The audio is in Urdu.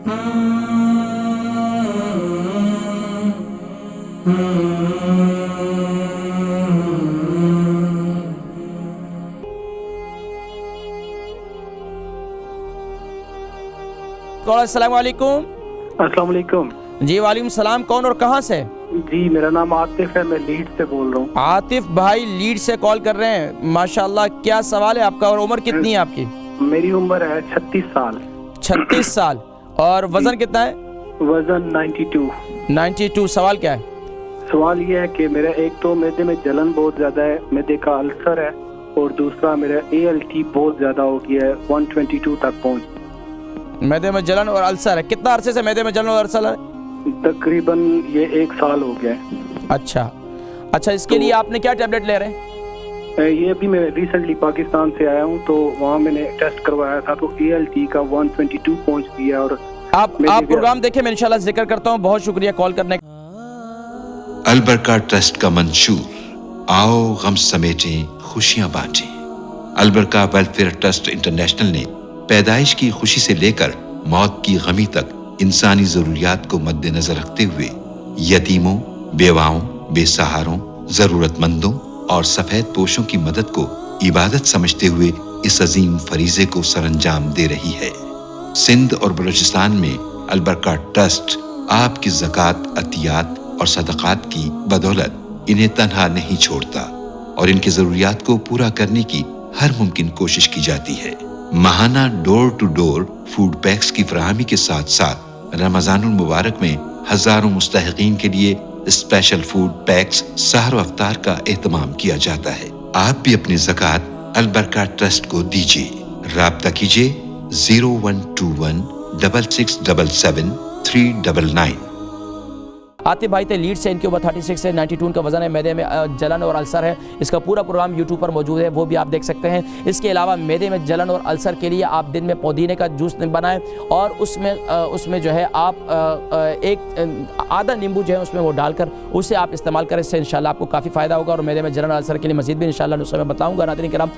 السلام علیکم۔ السلام علیکم۔ جی وعلیکم السلام، کون اور کہاں سے؟ جی میرا نام عاطف ہے، میں لیڈ سے بول رہا ہوں۔ عاطف بھائی لیڈ سے کال کر رہے ہیں، ماشاءاللہ کیا سوال ہے آپ کا اور عمر کتنی ہے آپ کی؟ میری عمر ہے 36 سال۔ 36 سال اور وزن کتنا ہے؟ وزن 92۔ 92۔ سوال کیا ہے؟ سوال یہ ہے کہ میرا ایک تو معدے میں جلن بہت زیادہ ہے، معدے کا السر ہے، اور دوسرا میرا ALT بہت زیادہ ہو گیا ہے، 122 تک پہنچ۔ معدے میں جلن اور السر ہے، کتنا عرصے سے معدے میں جلن اور السر ہے؟ تقریباً یہ 1 سال ہو گیا ہے۔ اچھا، اس کے لیے آپ نے کیا ٹیبلٹ لے رہے ہیں؟ یہ ابھی میں ریسنٹلی پاکستان سے آیا ہوں، تو وہاں میں نے ٹیسٹ کروایا تھا تو ALT کا 122 پہنچ گیا۔ اور آپ پروگرام دیکھیں، میں انشاءاللہ ذکر کرتا ہوں۔ بہت شکریہ کال کرنے کا۔ البرکہ ٹرسٹ کا منشور، آؤ غم سمیٹیں خوشیاں بانٹیں۔ البرکہ ویلفیئر ٹرسٹ انٹرنیشنل نے پیدائش کی خوشی سے لے کر موت کی غمی تک انسانی ضروریات کو مد نظر رکھتے ہوئے یتیموں، بیواؤں، بے سہاروں، ضرورت مندوں اور سفید پوشوں کی مدد کو عبادت سمجھتے ہوئے اس عظیم فریضے کو سر انجام دے رہی ہے۔ سندھ اور بلوچستان میں البرکہ ٹرسٹ آپ کی زکوٰۃ، عطیات اور صدقات کی بدولت انہیں تنہا نہیں چھوڑتا اور ان کی ضروریات کو پورا کرنے کی ہر ممکن کوشش کی جاتی ہے۔ ماہانہ ڈور ٹو ڈور فوڈ پیکس کی فراہمی کے ساتھ ساتھ رمضان المبارک میں ہزاروں مستحقین کے لیے اسپیشل فوڈ پیکس سحر و افطار کا اہتمام کیا جاتا ہے۔ آپ بھی اپنی زکوٰۃ البرکہ ٹرسٹ کو دیجیے۔ رابطہ کیجیے 0121 6677 399۔ عاطف بھائی تھے لیڈ سے، ان کے اوپر 36 ہے، 92 کا وزن ہے، معدے میں جلن اور السر ہے۔ اس کا پورا پروگرام یوٹیوب پر موجود ہے، وہ بھی آپ دیکھ سکتے ہیں۔ اس کے علاوہ معدے میں جلن اور السر کے لیے آپ دن میں پودینے کا جوس بنائیں اور اس میں جو ہے آپ ایک آدھا نیمبو جو ہے اس میں وہ ڈال کر اسے آپ استعمال کریں، اس سے انشاءاللہ آپ کو کافی فائدہ ہوگا اور معدے میں جلن اور السر کے لیے مزید بھی انشاءاللہ نسخے میں بتاؤں گا۔ ناظرین کرام،